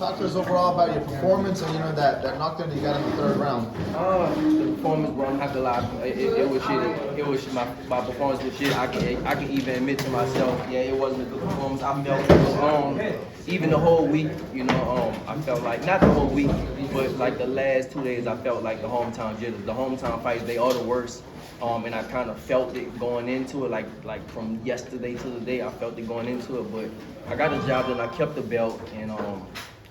talk to us overall about your performance and that knockdown that you got in the third round. The performance, bro, I'm not gonna lie, it was shit. It was my performance was shit. I can even admit to myself, yeah, it wasn't a good performance. I felt even the whole week, I felt like not the whole week, but like the last 2 days, I felt like the hometown jitters, the hometown fights, they are the worst. And I kind of felt it going into it, like from yesterday to the day, I felt it going into it. But I got the job done, I kept the belt, and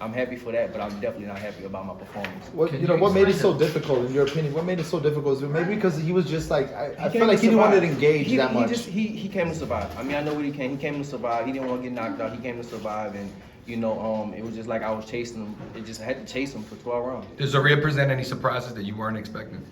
I'm happy for that. But I'm definitely not happy about my performance. What made it so difficult, in your opinion? What made it so difficult? Is it maybe because he was just like I feel like he didn't want to engage that much. He came to survive. I mean, I know what he came. He came to survive. He didn't want to get knocked out. He came to survive, and it was just like I was chasing him. It just had to chase him for 12 rounds. Does Zorrilla present any surprises that you weren't expecting?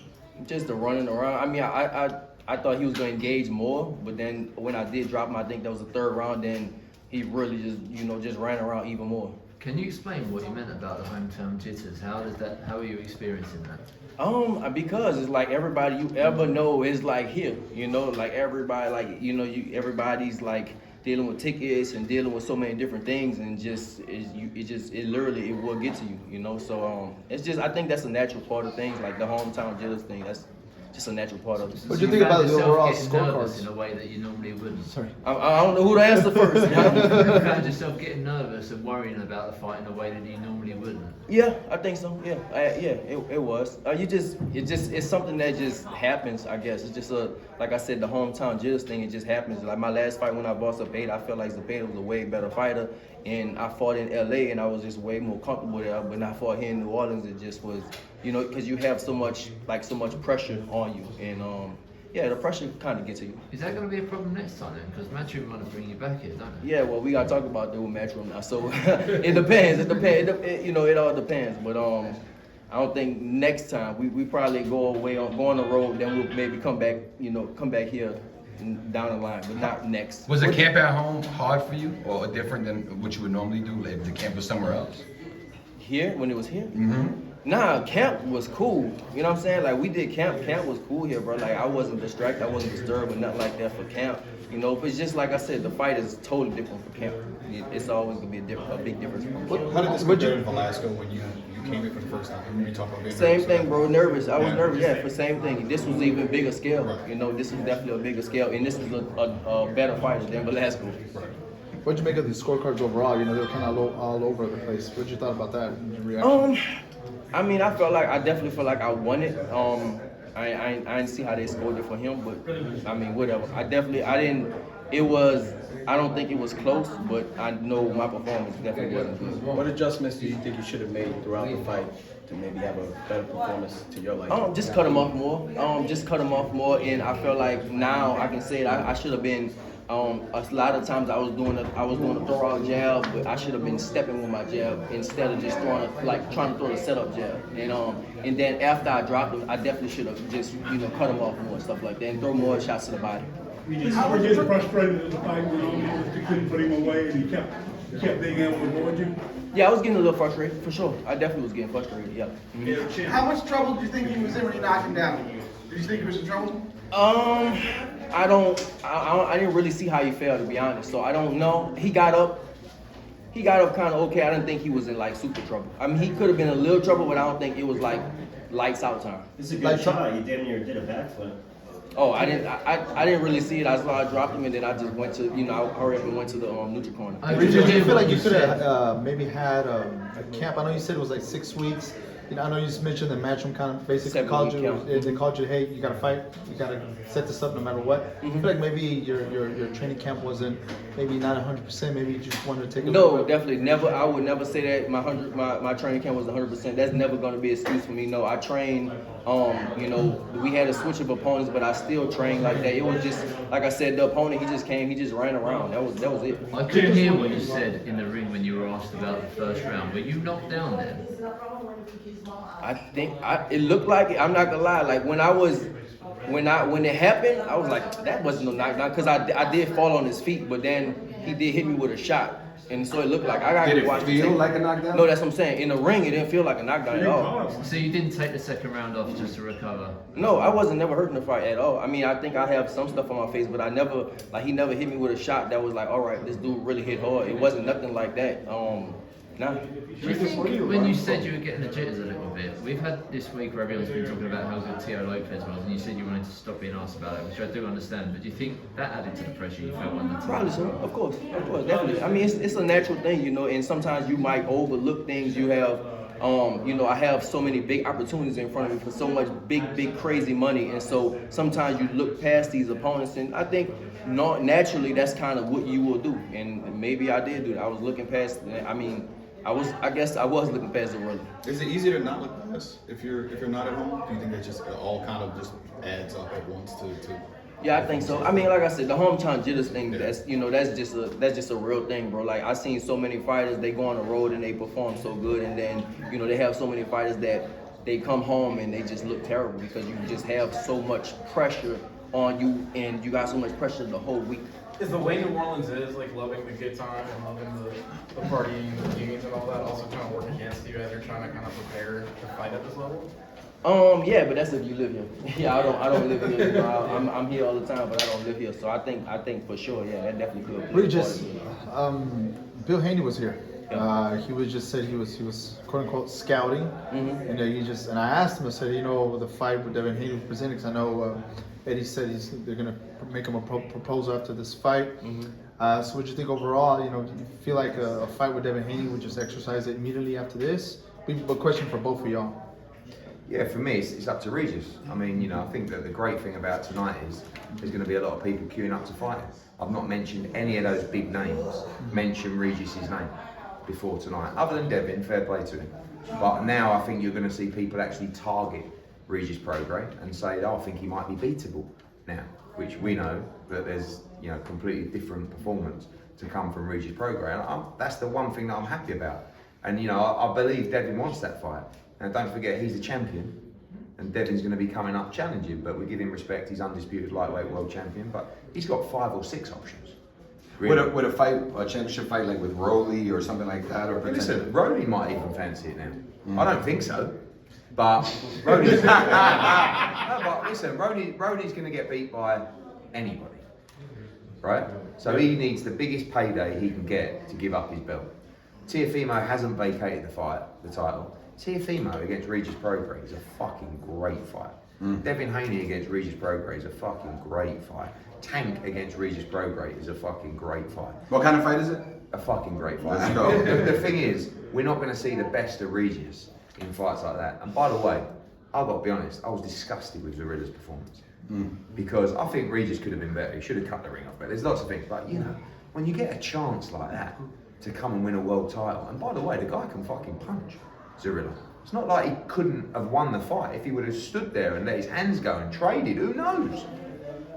Just the running around. I mean, I thought he was going to engage more, but then when I did drop him, I think that was the third round, then he really just ran around even more. Can you explain what you meant about the hometown jitters? How are you experiencing that? Because it's like everybody you ever know is like here, like everybody, like, everybody's like dealing with tickets and dealing with so many different things, and it literally will get to you, so it's just, I think that's a natural part of things, like the hometown jitters thing, that's just a natural part of it. What do you think about the overall scorecards? In a way that you normally wouldn't. Sorry. I don't know who to answer first. You found yourself getting nervous and worrying about the fight in a way that you normally wouldn't. Yeah, I think so. Yeah, it was. It's something that just happens. I guess it's just like I said, the hometown jitters thing. It just happens. Like my last fight when I fought Zepeda, I felt like Zepeda was a way better fighter, and I fought in LA, and I was just way more comfortable there. But when I fought here in New Orleans, it just was, because you have so much pressure on you, and the pressure kind of gets to you. Is that going to be a problem next time then? Because Matchroom want to bring you back here, don't they? Yeah, well, we got to talk about doing Matchroom now. So it depends. It all depends. But I don't think next time we probably go on the road. Then we'll maybe come back here down the line, but not next. Was the camp at home hard for you, or different than what you would normally do? Like the camp was somewhere else. Here, when it was here. Mm-hmm. Nah, camp was cool. You know what I'm saying? Like, we did camp. Camp was cool here, bro. Like, I wasn't distracted. I wasn't disturbed or nothing like that for camp. But it's just like I said, the fight is totally different for camp. It's always going to be a big difference from camp. How did this compare in Velasco when you came in for the first time? When you talk about being Same nervous thing, bro. Nervous. I was Yeah. nervous, yeah, for same thing. This was even bigger scale. Right. This was definitely a bigger scale. And this was a better fighter than Velasco. Right. What'd you make of the scorecards overall? They were kind of all over the place. What'd you thought about that in your reaction? I mean, I definitely felt like I won it. I didn't see how they scored it for him, but I mean, whatever. I don't think it was close, but I know my performance definitely wasn't good. What adjustments do you think you should have made throughout the fight to maybe have a better performance to your liking? Just cut him off more. And I feel like now I can say that I should have been. A lot of times I was doing a throw out jab, but I should have been stepping with my jab instead of just trying to throw the setup jab. And then after I dropped him, I definitely should have just cut him off more and stuff like that, and throw more shots to the body. How were you frustrated as the fight went on? You couldn't put him away, and he kept being able to avoid you. Yeah, I was getting a little frustrated for sure. I definitely was getting frustrated. Yeah. Mm-hmm. How much trouble do you think he was in when you knocked him down? Did you think he was in trouble? I didn't really see how he fell, to be honest. So I don't know. He got up kind of okay. I didn't think he was in like super trouble. I mean, he could have been in a little trouble, but I don't think it was like lights out time. It's a good shot. You damn near did a backflip. Oh, I didn't really see it. I saw I dropped him, and then I just went to, I hurried up and went to the neutral corner. Do you feel like you could have maybe had a camp? I know you said it was like 6 weeks. I know you just mentioned that Matchroom kind of basically called you. They called you, hey, you got to fight. You got to set this up no matter what. I feel like maybe your training camp wasn't maybe not 100%. Maybe you just wanted to take a No, definitely never. I would never say that my training camp was 100%. That's never going to be an excuse for me. No, I trained. We had a switch of opponents, but I still trained like that. It was just like I said, the opponent, he just came, he just ran around. That was it. I couldn't hear what you said in the ring when you were asked about the first round. Were you knocked down then? I think it looked like it. I'm not gonna lie. Like when it happened, I was like, that wasn't no knockdown, because I did fall on his feet, but then he did hit me with a shot, and so it looked like I got to watch. Did it feel like a knockdown? No, that's what I'm saying. In the ring, it didn't feel like a knockdown at all. So you didn't take the second round off just to recover? No, I wasn't never hurt in the fight at all. I mean, I think I have some stuff on my face, but I never, like, he never hit me with a shot that was like, all right, this dude really hit hard. It wasn't nothing like that. Nah. Do you think when you said you were getting the jitters a little bit, we've had this week where everyone's been talking about how good Teofimo Lopez was, and you said you wanted to stop being asked about it, which I do understand. But do you think that added to the pressure you felt on the team? Probably so. Of course, definitely. I mean, it's a natural thing, you know. And sometimes you might overlook things. You have, you know, I have so many big opportunities in front of me for so much big, crazy money, and so sometimes you look past these opponents. And I think, naturally, that's kind of what you will do. And maybe I did do that. I was looking past. I mean. I guess I was looking past Zorrilla. Is it easier to not look past if you're not at home? Do you think that just all kind of just adds up at once to? Yeah, I think so. I mean, like I said, the hometown jitters thing, that's just a real thing, bro. Like I seen so many fighters, they go on the road and they perform so good, and then they have so many fighters that they come home and they just look terrible because you just have so much pressure on you, and you got so much pressure the whole week. Is the way New Orleans is, like loving the good time and loving the partying, the games and all that, also kind of work against you as you're trying to kind of prepare to fight at this level? Yeah, but that's if you live here. Yeah, I don't live here. You know, I'm here all the time, but I don't live here. So I think for sure, yeah, that definitely could. Regis, Bill Haney was here. He was just said he was quote unquote scouting, and and I asked him. I said, the fight with Devin Haney was presented, because I know Eddie said they're gonna make him a proposal after this fight. So what do you think overall? Do you feel like a fight with Devin Haney would just exercise it immediately after this? A question for both of y'all. Yeah, for me, it's up to Regis. I mean, I think that the great thing about tonight is there's going to be a lot of people queuing up to fight. I've not mentioned any of those big names. Mention Regis's name before tonight. Other than Devin, fair play to him. But now I think you're going to see people actually target Regis Prograis and say, I think he might be beatable now, which we know that there's completely different performance to come from Regis Prograis. And that's the one thing that I'm happy about. And I believe Devin wants that fight. And don't forget, he's a champion, and Devin's going to be coming up challenging, but we give him respect. He's undisputed lightweight world champion, but he's got 5 or 6 options. Really. Would a championship fight like with Rolly or something like that? Or listen, Rolly might even fancy it now. I don't think so, but Rolly's no, but listen, Rolly's going to get beat by anybody, right? So he needs the biggest payday he can get to give up his belt. Teofimo hasn't vacated the title. Teofimo against Regis Prograis is a fucking great fight. Devin Haney against Regis Prograis is a fucking great fight. Tank against Regis Prograis is a fucking great fight. What kind of fight is it? A fucking great fight. Let's go. The thing is, we're not going to see the best of Regis in fights like that. And by the way, I've got to be honest, I was disgusted with Zorrilla's performance. Because I think Regis could have been better. He should have cut the ring off better. There's lots of things, but when you get a chance like that to come and win a world title, and by the way, the guy can fucking punch. Zorrilla. It's not like he couldn't have won the fight if he would have stood there and let his hands go and traded. Who knows?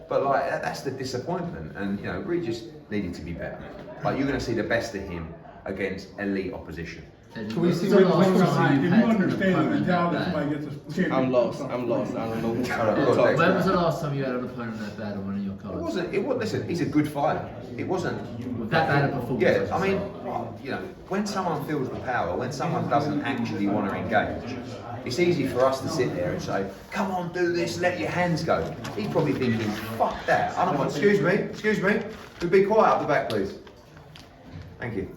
But that's the disappointment. And Regis needed to be better. Like you're going to see the best of him against elite opposition. Can we see Did you understand the mentality somebody gets a championship? I'm lost. I don't know. When was the last time you had an opponent that bad on one of your cards? Listen, he's a good fighter. It wasn't with that bad a performance. Yeah, I mean, when someone feels the power, when someone doesn't actually want to engage, it's easy for us to sit there and say, come on, do this, let your hands go. He's probably thinking, fuck that. I don't want, excuse me, could be quiet up the back, please. Thank you.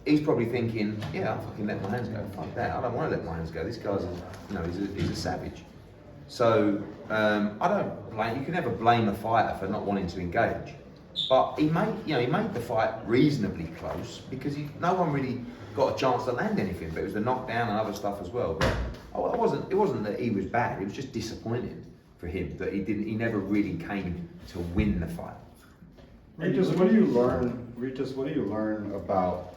He's probably thinking, yeah, I'll fucking let my hands go. Fuck that, I don't want to let my hands go. This guy's, he's a savage. So, I don't blame, you can never blame a fighter for not wanting to engage. But he made the fight reasonably close because no one really got a chance to land anything, but it was the knockdown and other stuff as well. But it wasn't that he was bad, it was just disappointing for him that he never really came to win the fight. Regis, what do you learn about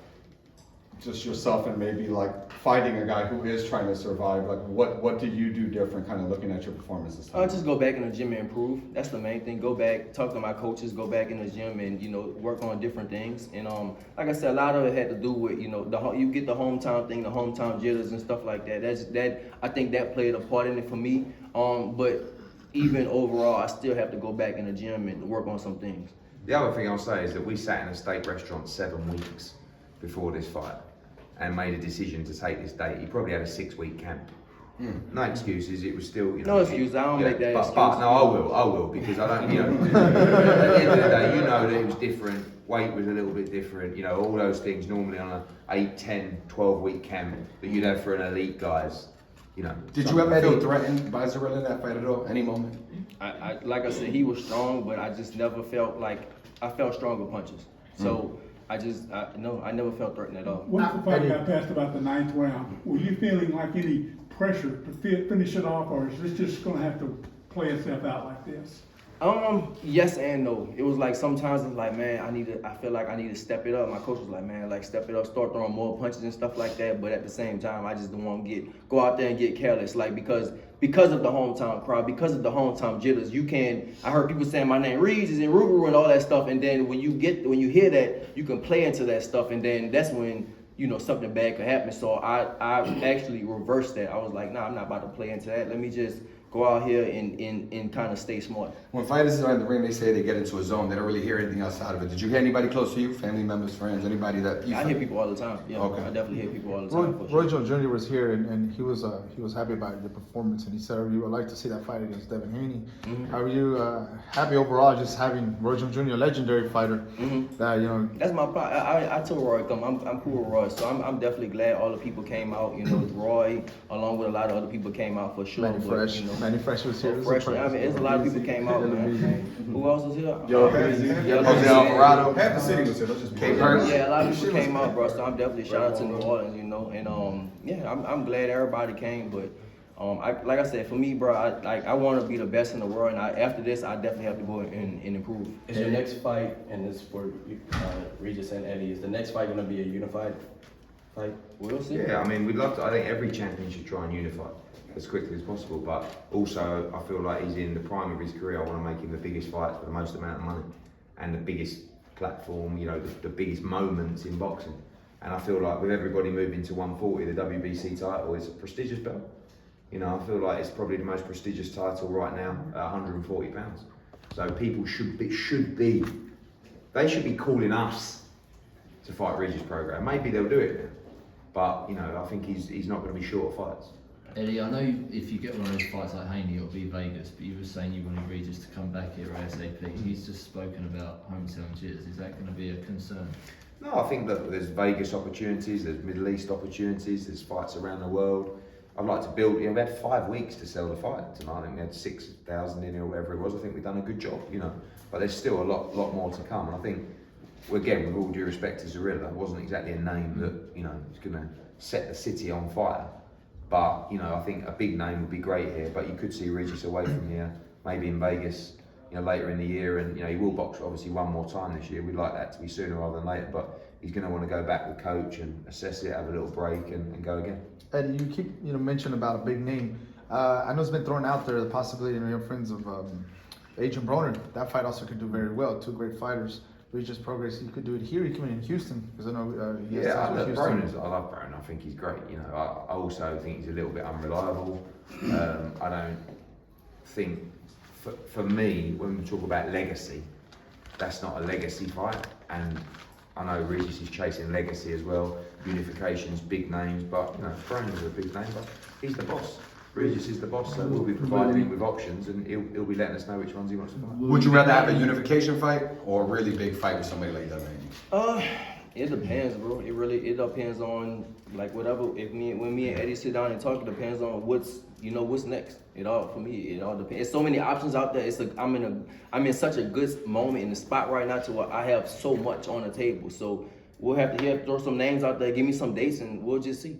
just yourself and maybe like fighting a guy who is trying to survive? Like what do you do different kind of looking at your performance this time? Just go back in the gym and improve. That's the main thing. Go back, talk to my coaches, go back in the gym and work on different things. And like I said, a lot of it had to do with you get the hometown thing, the hometown jitters and stuff like that. I think that played a part in it for me. But even overall, I still have to go back in the gym and work on some things. The other thing I'll say is that we sat in a steak restaurant 7 weeks before this fight and made a decision to take this date. He probably had a 6-week camp. No excuses, it was still, No excuses, I don't make that excuse. But no, I will, because I don't, at the end of the day, that it was different weight was a little bit different, you know, all those things normally on a 8, 10, 12-week camp that you'd have for an elite guys, you know. Did you ever feel threatened by Zorrilla in that fight at all, any moment? I like I said, he was strong, but I just never felt like, I felt stronger punches. So I never felt threatened at all. Once the fight got past about the 9th round, were you feeling like any pressure to finish it off, or is this just gonna have to play itself out like this? Yes and no. It was like sometimes it's like, man, I feel like I need to step it up. My coach was like, man, like step it up, start throwing more punches and stuff like that. But at the same time, I just don't want to go out there and get careless. Like because of the hometown crowd, because of the hometown jitters, I heard people saying my name, Regis and Ruru and all that stuff. And then when you hear that, you can play into that stuff. And then that's when, you know, something bad could happen. So I actually reversed that. I was like, nah, I'm not about to play into that. Let me just go out here and kind of stay smart. When fighters are in the ring, they say they get into a zone. They don't really hear anything outside of it. Did you hear anybody close to you, family members, friends, anybody that you? I hear people all the time. Yeah, okay. I definitely hear people all the time. Roy Jones Jr. was here and he was happy about your performance, and he said you would like to see that fight against Devin Haney. Mm-hmm. Are you happy overall just having Roy Jones Jr., a legendary fighter? Mm-hmm. That you know. That's my part. I told Roy, I'm cool with Roy, so I'm definitely glad all the people came out. You know, Roy along with a lot of other people came out for sure. Manny Fresh was here. I mean, it's a lot of people came out, man. Who else was here? Jose Alvarado. Half the city was here. Let's just Yeah, a lot of people came out, bro. So I'm definitely shout out to New Orleans, you know. And yeah, I'm glad everybody came, but like I said, for me, bro, I want to be the best in the world, and after this, I definitely have to go and improve. Is your next fight, and this is for Regis and Eddie, is the next fight going to be a unified fight? We'll see. Yeah, I mean, we'd love to. I think every champion should try and unify as quickly as possible, but also I feel like he's in the prime of his career. I want to make him the biggest fights for the most amount of money and the biggest platform, you know, the biggest moments in boxing. And I feel like with everybody moving to 140, the WBC title is a prestigious belt. You know, I feel like it's probably the most prestigious title right now at 140 pounds. So people should be calling us to fight Regis Prograis. Maybe they'll do it now, but you know, I think he's not going to be short of fights. Eddie, I know if you get one of those fights like Haney, it'll be Vegas, but you were saying you wanted Regis to come back here ASAP. He's just spoken about hometown jitters. Is that going to be a concern? No, I think that there's Vegas opportunities, there's Middle East opportunities, there's fights around the world. I'd like to build, you know, we had 5 weeks to sell the fight tonight. I think we had 6,000 in here or whatever it was. I think we've done a good job, you know, but there's still a lot more to come. And I think, again, with all due respect to Zorrilla, it wasn't exactly a name that, you know, is going to set the city on fire. But, you know, I think a big name would be great here, but you could see Regis away from here, maybe in Vegas, you know, later in the year. And, you know, he will box obviously one more time this year. We'd like that to be sooner rather than later, but he's going to want to go back with coach and assess it, have a little break and go again. And you keep, you know, mentioning about a big name. I know it's been thrown out there, the possibility, you know, your friends of Agent Broner. That fight also could do very well. 2 great fighters. Regis Prograis, you could do it here. You come in Houston because I know. I love Broner. I think he's great. You know, I also think he's a little bit unreliable. I don't think, for me, when we talk about legacy, that's not a legacy fight. And I know Regis is chasing legacy as well. Unifications, big names, but you know, Broner's a big name, but he's the boss. Regis is the boss, so we'll be providing him with options, and he'll be letting us know which ones he wants to fight. Would you rather have a unification fight or a really big fight with somebody like Devin Haney? It depends, bro. It depends on like whatever. When me and Eddie sit down and talk, it depends on what's next. It all depends. There's so many options out there. I'm in such a good moment in the spot right now to where I have so much on the table. So we'll have to throw some names out there, give me some dates, and we'll just see.